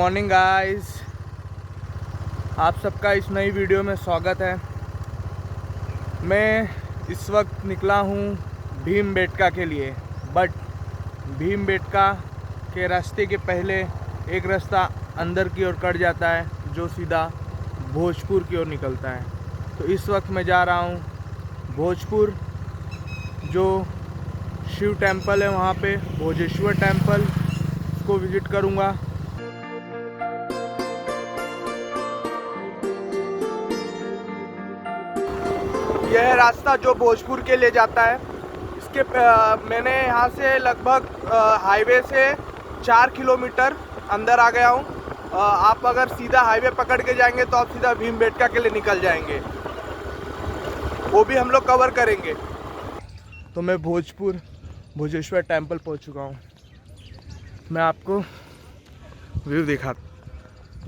Morning guys, आप सबका इस नई वीडियो में स्वागत है। मैं इस वक्त निकला हूँ भीमबेटका के लिए, बट भीमबेटका के रास्ते के पहले एक रास्ता अंदर की ओर कट जाता है जो सीधा भोजपुर की ओर निकलता है। तो इस वक्त मैं जा रहा हूँ भोजपुर, जो शिव टेम्पल है वहाँ पे, भोजेश्वर टेम्पल, उसको विज़िट करूँगा। यह रास्ता जो भोजपुर के लिए जाता है, इसके मैंने यहाँ से लगभग हाईवे से 4 किलोमीटर अंदर आ गया हूँ। आप अगर सीधा हाईवे पकड़ के जाएंगे तो आप सीधा भीमबेटका के लिए निकल जाएंगे, वो भी हम लोग कवर करेंगे। तो मैं भोजेश्वर टेम्पल पहुँच चुका हूँ। मैं आपको व्यू दिखाता।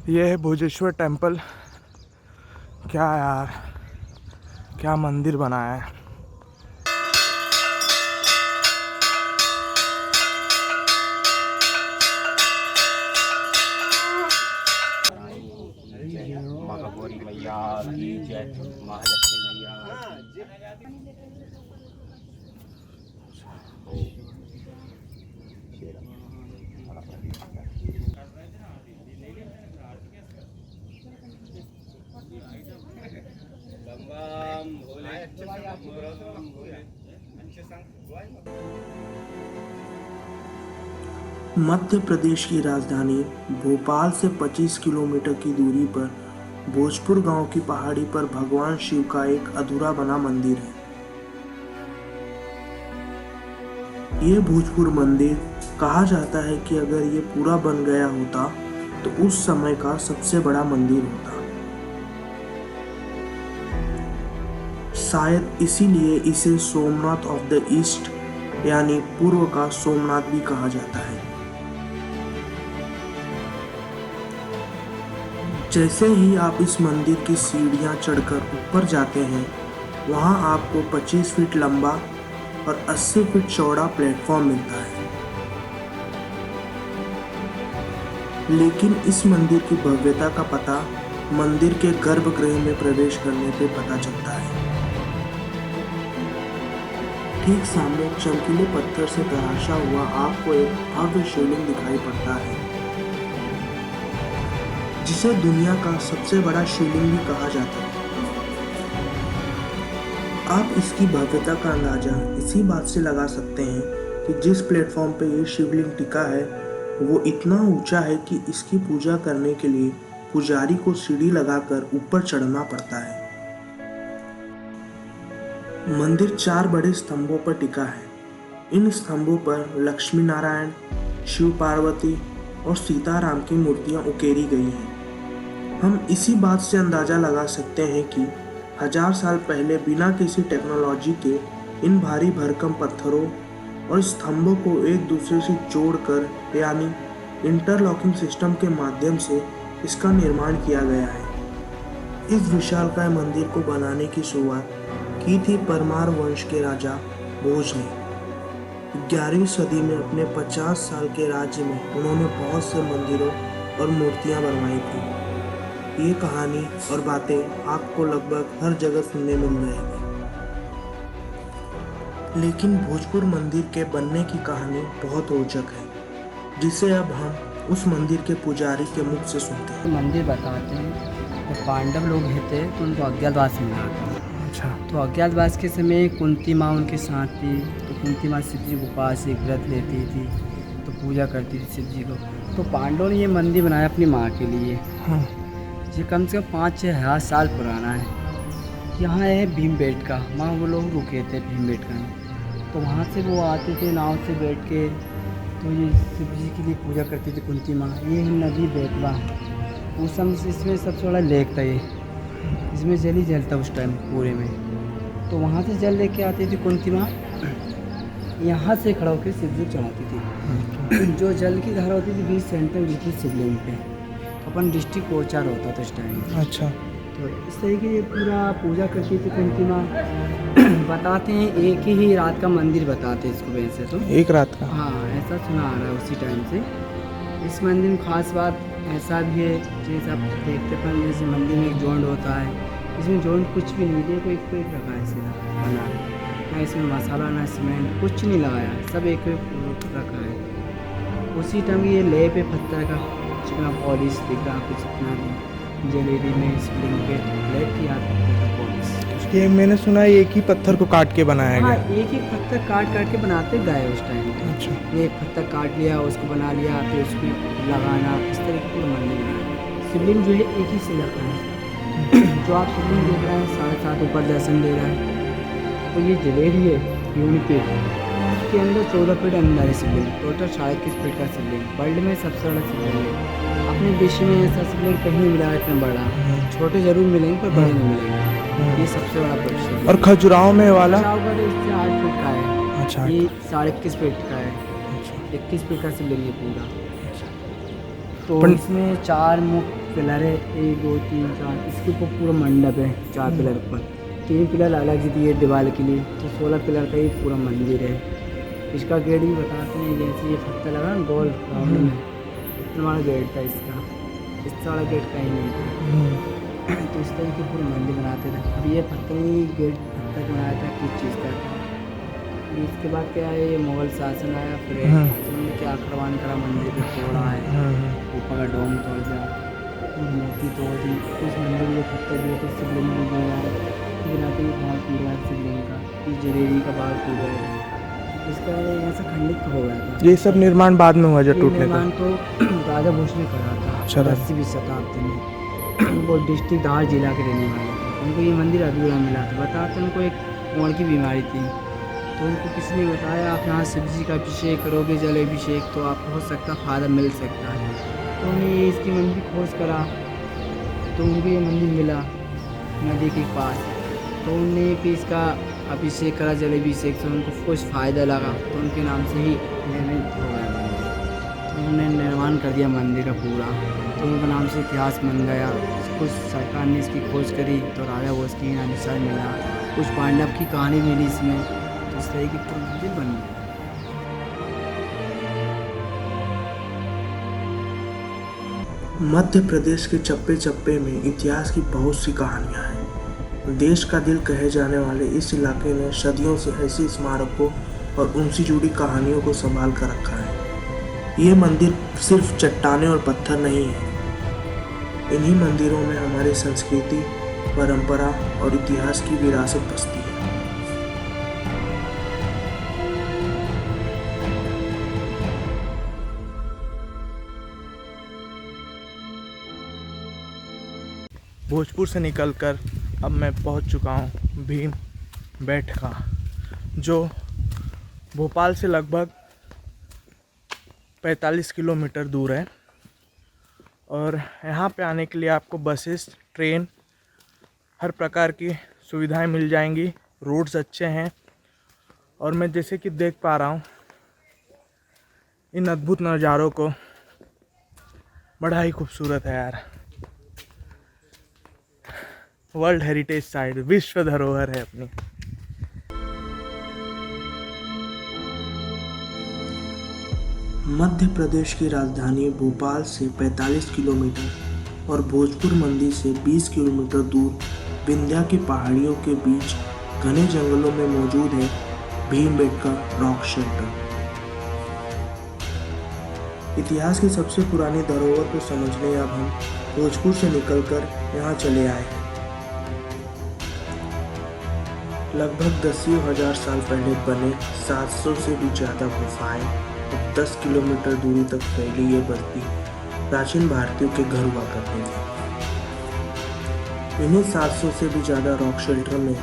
ये है भोजेश्वर टेम्पल। क्या यार, क्या मंदिर बनाया है। महागौरी मैया की जय, महालक्ष्मी मैया की मध्य प्रदेश की राजधानी भोपाल से 25 किलोमीटर की दूरी पर भोजपुर गांव की पहाड़ी पर भगवान शिव का एक अधूरा बना मंदिर है। ये भोजपुर मंदिर कहा जाता है कि अगर ये पूरा बन गया होता तो उस समय का सबसे बड़ा मंदिर होता। शायद इसीलिए इसे सोमनाथ ऑफ द ईस्ट यानी पूर्व का सोमनाथ भी कहा जाता है। जैसे ही आप इस मंदिर की सीढ़ियां चढ़कर ऊपर जाते हैं, वहां आपको 25 फीट लंबा और 80 फीट चौड़ा प्लेटफॉर्म मिलता है। लेकिन इस मंदिर की भव्यता का पता मंदिर के गर्भगृह में प्रवेश करने पे पता चलता है। ठीक सामने चमकीले पत्थर से तराशा हुआ आपको एक भव्य शिवलिंग दिखाई पड़ता है, जिसे दुनिया का सबसे बड़ा शिवलिंग भी कहा जाता है। आप इसकी भव्यता का अंदाजा इसी बात से लगा सकते हैं कि जिस प्लेटफॉर्म पे ये शिवलिंग टिका है वो इतना ऊंचा है कि इसकी पूजा करने के लिए पुजारी को सीढ़ी लगाकर ऊपर चढ़ना पड़ता है। मंदिर 4 बड़े स्तंभों पर टिका है। इन स्तंभों पर लक्ष्मी नारायण, शिव पार्वती और सीताराम की मूर्तियां उकेरी गई हैं। हम इसी बात से अंदाजा लगा सकते हैं कि 1000 साल पहले बिना किसी टेक्नोलॉजी के इन भारी भरकम पत्थरों और स्तंभों को एक दूसरे से जोड़कर यानी इंटरलॉकिंग सिस्टम के माध्यम से इसका निर्माण किया गया है। इस विशालकाय मंदिर को बनाने की शुरुआत की थी परमार वंश के राजा भोज ने। 11वीं सदी में अपने 50 साल के राज्य में उन्होंने बहुत से मंदिरों और मूर्तियां बनवाई थी। ये कहानी और बातें आपको लगभग हर जगह सुनने मिल जाएगी, लेकिन भोजपुर मंदिर के बनने की कहानी बहुत रोचक है, जिसे अब हम उस मंदिर के पुजारी के मुख से सुनते हैं। मंदिर बताते हैं तो पांडव लोग थे तो उनको अज्ञातवास मिला था। अच्छा। तो अज्ञातवास के समय कुंती माँ उनके साथ थी। तो कुंती माँ शिव जी के पास एक व्रत लेती थी, तो पूजा करती थी शिव जी को। तो पांडवों ने ये मंदिर बनाया अपनी माँ के लिए। ये कम से कम 5-6 साल पुराना है। यहाँ है भीमबेटका, वहाँ वो लोग रुके थे भीमबेटका में। तो वहाँ से वो आते थे नाव से बैठ के, तो ये शिव जी के लिए पूजा करती थी कुंती माँ। ये है नदी बेतवा, उस समय इसमें सबसे बड़ा लेक था। ये इसमें जल ही जल था उस टाइम पूरे में। तो वहाँ से जल लेके आती थी कुंती माँ, यहाँ से खड़ा होकर शिव जी चढ़ाती थी। जो जल की धारा होती थी 20 सेंटीमीटर गिरती शिवलिंग पे। अपन डिस्ट्रिक्ट कोचार होता था उस टाइम। अच्छा। तो इस तरीके ये पूरा पूजा करती थी कुंती माँ। बताते हैं एक ही रात का मंदिर बताते हैं इसको, वैसे तो एक रात का। हाँ, ऐसा सुना आ रहा है उसी टाइम से। इस मंदिर में खास बात ऐसा भी है जैसे आप देखते पर जैसे मंदिर में एक जोंड होता है, इसमें जोंड कुछ भी नहीं देखो, एक पेट रखा है सीधा बना, ना इसमें मसाला ना सीमेंट कुछ नहीं लगाया, सब एक रखा है। उसी टाइम ये लेप है पत्थर का, चिकना पॉलिश दिख रहा कुछ इतना भी जलेबी में स्प्रिंग पे लेप की याद पत्थर का पॉलिश। ये मैंने सुना है एक ही पत्थर को काट के बनाया हाँ, गया। एक ही पत्थर काट के बनाते गए उस टाइम। अच्छा। ये एक पत्थर काट लिया, उसको बना लिया, फिर उसमें लगाना, इस तरह की पूरा मंदिर बनाया। शिवलिंग जो है एक ही से लगा है। जो आप शिवलिंग देख रहे हैं 7.5 ऊपर दर्शन दे रहा है, तो ये जलेबी है यूनिट के अंदर 14 फीट अंदर है शिवलिंग, टोटल 21.5 फीट का शिवलिंग, वर्ल्ड में सबसे बड़ा शिवलिंग है। अपने विश्व में ऐसा शिवलिंग कहीं नहीं मिला इतना बड़ा, छोटे जरूर मिलेंगे पर बड़े नहीं मिलेंगे, ये सबसे बड़ा शिवलिंग। और खजुराहो में वाला इससे 8 फीट का है। अच्छा। ये 21.5 फीट का है, 21 फीट का शिवलिंग है पूरा। तो इसमें 4 मुख्य पिलर है, 1 2 3 4, इसके ऊपर पूरा मंडप है 4 पिलर पर, 3 पिलर अलग से दिए दीवार के लिए, तो 16 पिलर का ही पूरा मंदिर है। इसका गेट भी बताते हैं, जैसे ये पत्थर लगा ना गोल राउंड में, इतना बड़ा गेट था इसका, इससे बड़ा गेट कहीं नहीं था। तो इस तरह के पूरे मंदिर बनाते थे। अब ये पत्थरी गेट पत्थर बनाया था किस चीज़ का, इसके बाद क्या है, ये मुगल शासन आया, फिर उन्होंने क्या आक्रमण करा, मंदिर को तोड़ा है, ऊपर का डोम तोड़ दिया, मूर्ति तोड़ दी, उस मंदिर में पत्थर दिए थे, शिवलिंग भी गिरा है, गिराते ही भाग टूट रहा है शिवलिंग का, इस जलेबी का भाग टूट रहा है, इसका यहाँ से खंडित हो गया था। ये सब निर्माण बाद में हुआ जब टूटने का? निर्माण तो राजा भोज ने करा था 80वीं शताब्दी में। वो डिस्ट्रिक्ट धार जिला के रहने वाले थे, उनको ये मंदिर अधूरा मिला था। बताते उनको एक मोड़ की बीमारी थी, तो उनको किसी ने बताया आप यहाँ शिव जी का अभिषेक करोगे, जल अभिषेक, तो आपको हो सकता फ़ायदा मिल सकता है। तो उन्हें ये इसकी मंदिर खोज करा, तो उनको ये मंदिर मिला नदी के पास, तो उन्होंने फिर इसका अभिषेक करा, जल अभिषेक से उनको कुछ फ़ायदा लगा, तो उनके नाम से ही निर्मित हो गया मंदिर। तो उन्होंने निर्माण कर दिया मंदिर का पूरा, तो उनका नाम से इतिहास बन गया। कुछ सरकार ने इसकी खोज करी, तो राजा भोज की अनुसार मिला, कुछ पांडव की कहानी मिली इसमें, तो इस तरह की पूरा मंदिर बन गया। मध्य प्रदेश के चप्पे चप्पे में इतिहास की बहुत सी कहानियां हैं। देश का दिल कहे जाने वाले इस इलाके ने सदियों से ऐसी स्मारकों और उनसे जुड़ी कहानियों को संभाल कर रखा है। ये मंदिर सिर्फ चट्टानें और पत्थर नहीं है, इन्हीं मंदिरों में हमारी संस्कृति, परंपरा और इतिहास की विरासत बसती है। भोजपुर से निकलकर अब मैं पहुंच चुका हूं भीम बैठका, जो भोपाल से लगभग 45 किलोमीटर दूर है। और यहाँ पे आने के लिए आपको बसेस, ट्रेन, हर प्रकार की सुविधाएं मिल जाएंगी। रोड्स अच्छे हैं, और मैं जैसे कि देख पा रहा हूँ इन अद्भुत नज़ारों को, बड़ा ही खूबसूरत है यार। वर्ल्ड हेरिटेज साइट, विश्व धरोहर है अपनी। मध्य प्रदेश की राजधानी भोपाल से 45 किलोमीटर और भोजपुर मंदिर से 20 किलोमीटर दूर विंध्या की पहाड़ियों के बीच घने जंगलों में मौजूद है भीमबेटका रॉक शेल्टर। इतिहास की सबसे पुरानी धरोहर को समझने अब हम भोजपुर से निकलकर यहाँ चले आए हैं। लगभग 10,000 साल पहले बने 700 से भी ज़्यादा गुफाएं और 10 किलोमीटर दूरी तक फैली ये बस्ती प्राचीन भारतीयों के घर हुआ करते थे। इन्हीं 700 से भी ज़्यादा रॉक शेल्टर में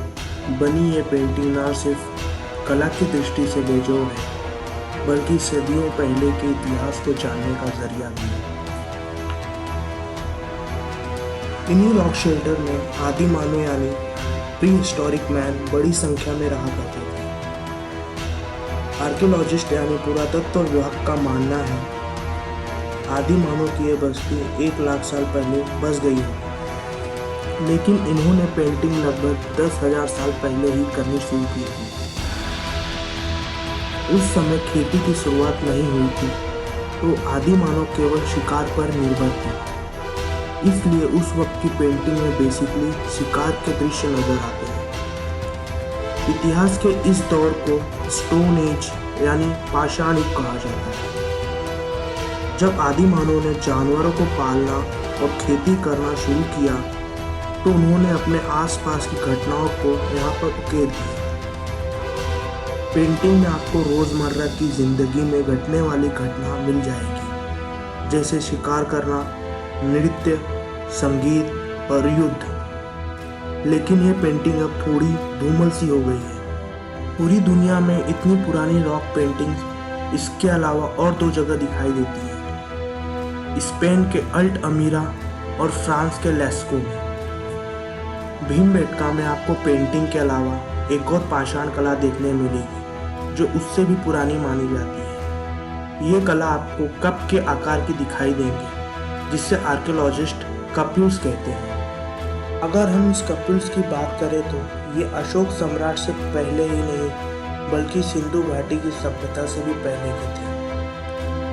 बनी ये पेंटिंग न सिर्फ कला की दृष्टि से बेजोड़ है, बल्कि सदियों पहले के इतिहास को जानने का जरिया भी है। इन्हीं रॉक शेल्टर में आदि मानव यानी प्री हिस्टोरिक मैन बड़ी संख्या में रहा करते थे। आर्कियोलॉजिस्ट यानी पुरातत्व विभाग का मानना है आदि मानव की यह बस्ती 1 लाख साल पहले बस गई है, लेकिन इन्होंने पेंटिंग लगभग 10,000 साल पहले ही करनी शुरू की थी। उस समय खेती की शुरुआत नहीं हुई थी, तो आदि मानव केवल शिकार पर निर्भर थे। इसलिए उस वक्त की पेंटिंग में बेसिकली शिकार के दृश्य नजर आते हैं। इतिहास के इस दौर को स्टोन एज यानी पाषाण युग कहा जाता है, जब आदि मानव ने जानवरों को पालना और खेती करना शुरू किया तो उन्होंने अपने आसपास की घटनाओं को यहाँ पर उकेर दिया। पेंटिंग में आपको रोजमर्रा की जिंदगी में घटने वाली घटना मिल जाएगी, जैसे शिकार करना, नृत्य, संगीत और युद्ध। लेकिन ये पेंटिंग अब थोड़ी धूमल सी हो गई है। पूरी दुनिया में इतनी पुरानी रॉक पेंटिंग्स इसके अलावा और 2 जगह दिखाई देती हैं, स्पेन के अल्ट अमीरा और फ्रांस के लेस्को में। भीमबेटका में आपको पेंटिंग के अलावा एक और पाषाण कला देखने मिलेगी जो उससे भी पुरानी मानी जाती है। ये कला आपको कप के आकार की दिखाई देंगे, जिससे आर्कियोलॉजिस्ट कप्यूल्स कहते हैं। अगर हम इस कप्यूल्स की बात करें तो ये अशोक सम्राट से पहले ही नहीं बल्कि सिंधु घाटी की सभ्यता से भी पहले के थे,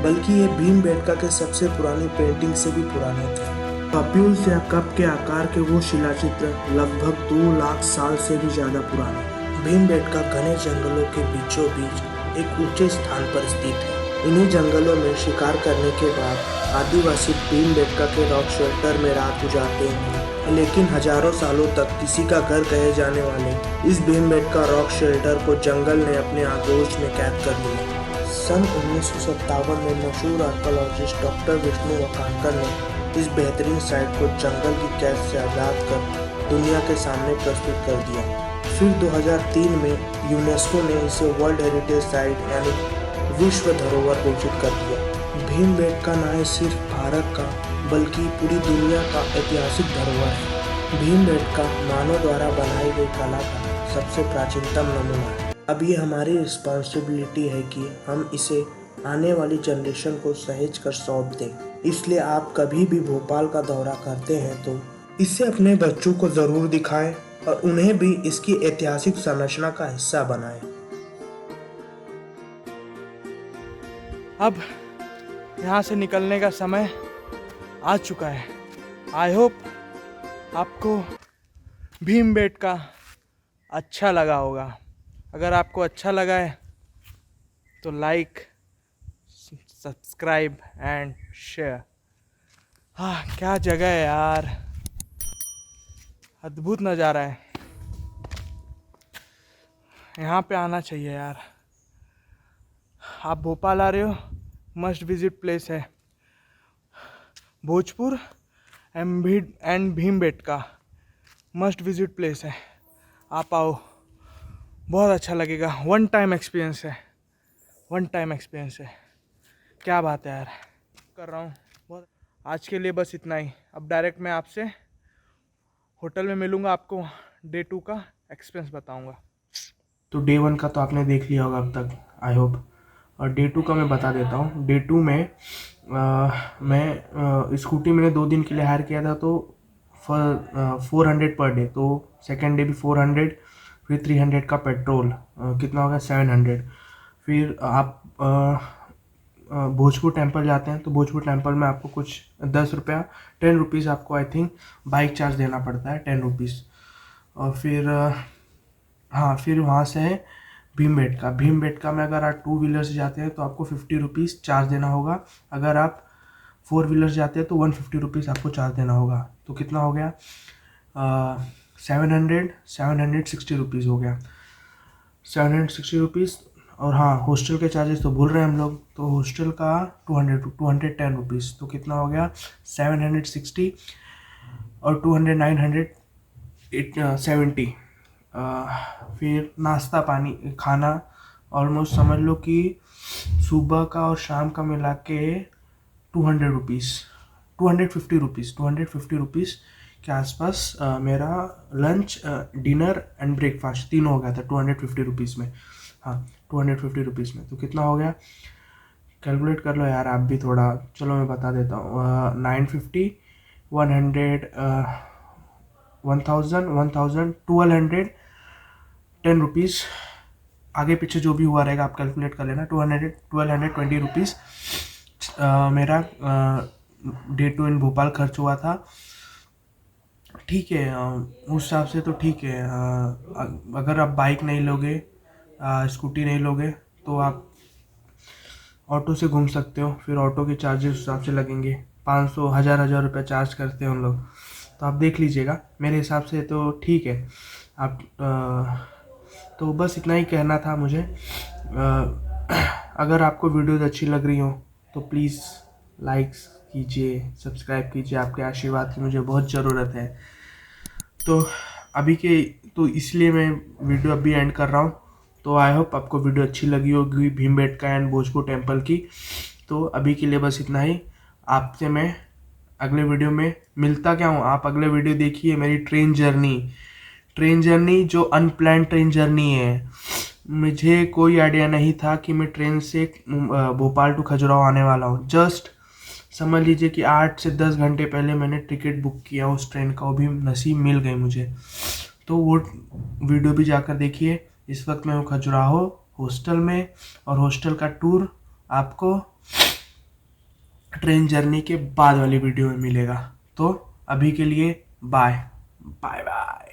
बल्कि ये भीमबेटका के सबसे पुरानी पेंटिंग से भी पुराने थे। कप्यूल्स या कप के आकार के वो शिलाचित्र लगभग 2 लाख साल से भी ज्यादा पुराने हैं। भीमबेटका घने जंगलों के बीचों बीच एक ऊंचे स्थान पर स्थित है। इन्हीं जंगलों में शिकार करने के बाद आदिवासी भीमबेटका के रॉक शेल्टर में रात गुजारते हैं, लेकिन हजारों सालों तक किसी का घर कहे जाने वाले इस भीमबेटका रॉक शेल्टर को जंगल ने अपने आगोश में कैद कर लिया। सन 1957 में मशहूर आर्कियोलॉजिस्ट डॉक्टर विष्णु वकानकर ने इस बेहतरीन साइट को जंगल की कैद से आज़ाद कर दुनिया के सामने प्रस्तुत कर दिया। फिर 2003 में यूनेस्को ने इसे वर्ल्ड हेरिटेज साइट यानी विश्व धरोहर घोषित कर दिया। भीमबेटका न सिर्फ भारत का बल्कि पूरी दुनिया का ऐतिहासिक धरोहर है। भीमबेटका मानव द्वारा बनाई गई कला का सबसे प्राचीनतम नमूना है। अब ये हमारी रिस्पॉन्सिबिलिटी है कि हम इसे आने वाली जनरेशन को सहेज कर सौंप दें। इसलिए आप कभी भी भोपाल का दौरा करते हैं तो इसे अपने बच्चों को ज़रूर दिखाएं और उन्हें भी इसकी ऐतिहासिक संरचना का हिस्सा बनाएं। अब यहाँ से निकलने का समय आ चुका है। आई होप आपको भीमबेटका अच्छा लगा होगा। अगर आपको अच्छा लगा है तो लाइक, सब्सक्राइब एंड शेयर। हाँ, क्या जगह है यार, अद्भुत नज़ारा है। यहाँ पे आना चाहिए यार। आप भोपाल आ रहे हो, मस्ट विजिट प्लेस है Bhojpur and Bhimbetka, must visit place है। आप आओ, बहुत अच्छा लगेगा। वन टाइम एक्सपीरियंस है, वन टाइम एक्सपीरियंस है। क्या बात है यार, कर रहा हूँ बहुत। आज के लिए बस इतना ही। अब डायरेक्ट मैं आपसे होटल में मिलूँगा, आपको डे 2 का एक्सपीरियंस बताऊँगा। तो डे 1 का तो आपने देख लिया होगा अब तक, आई होप। और डे 2 का मैं बता देता हूँ। डे 2 में मैं स्कूटी मैंने 2 दिन के लिए हायर किया था, तो 400 पर डे। तो सेकेंड डे भी 400, फिर 300 का पेट्रोल, कितना होगा 700। फिर आप भोजपुर टेंपल जाते हैं तो भोजपुर टेंपल में आपको कुछ 10 रुपीज़ आपको आई थिंक बाइक चार्ज देना पड़ता है, 10 रुपीज़। और फिर हाँ, फिर वहाँ से है भीमबेटका में अगर आप 2 व्हीलर से जाते हैं तो आपको 50 रुपीज़ चार्ज देना होगा। अगर आप 4 व्हीलर से जाते हैं तो 150 रुपीज़ आपको चार्ज देना होगा। तो कितना हो गया 760 रुपीज़ हो गया, 760 रुपीज़। और हाँ, हॉस्टल के चार्जेस तो भूल रहे हैं हम लोग, तो हॉस्टल का 210 रुपीज़। तो कितना हो गया 760 और 200 970। फिर नाश्ता पानी खाना ऑलमोस्ट समझ लो कि सुबह का और शाम का मिला के 250 रुपीज़ के आसपास मेरा लंच, डिनर एंड ब्रेकफास्ट तीनों हो गया था 250 रुपीज़ में। हाँ, 250 रुपीज़ में। तो कितना हो गया, कैलकुलेट कर लो यार आप भी थोड़ा। चलो मैं बता देता हूँ, 950, 100, 1000, 1210 रुपीज़। आगे पीछे जो भी हुआ रहेगा आप कैलकुलेट कर लेना। 1220 रुपीज़ मेरा डे 2 इन भोपाल खर्च हुआ था। ठीक है, उस हिसाब से तो ठीक है। अगर आप बाइक नहीं लोगे, स्कूटी नहीं लोगे, तो आप ऑटो से घूम सकते हो। फिर ऑटो के चार्जेस उस हिसाब से लगेंगे, 500 हज़ार रुपये चार्ज करते हैं हम लोग। तो आप देख लीजिएगा, मेरे हिसाब से तो ठीक है। आप तो बस इतना ही कहना था मुझे। अगर आपको वीडियोज़ अच्छी लग रही हो तो प्लीज़ लाइक्स कीजिए, सब्सक्राइब कीजिए। आपके आशीर्वाद की मुझे बहुत ज़रूरत है। तो अभी के तो इसलिए मैं वीडियो अभी एंड कर रहा हूँ। तो आई होप आपको वीडियो अच्छी लगी होगी भीमबेटका एंड भोजपुर टेम्पल की। तो अभी के लिए बस इतना ही। आपसे मैं अगले वीडियो में मिलता क्या हूँ। आप अगले वीडियो देखिए मेरी ट्रेन जर्नी जो अनप्लान ट्रेन जर्नी है। मुझे कोई आइडिया नहीं था कि मैं ट्रेन से भोपाल टू खजुराहो आने वाला हूँ। जस्ट समझ लीजिए कि 8 से 10 घंटे पहले मैंने टिकट बुक किया उस ट्रेन का, वो भी नसीब मिल गई मुझे। तो वो वीडियो भी जाकर देखिए। इस वक्त मैं हूँ खजुराहो हॉस्टल में, और हॉस्टल का टूर आपको ट्रेन जर्नी के बाद वाली वीडियो में मिलेगा। तो अभी के लिए बाय बाय बाय।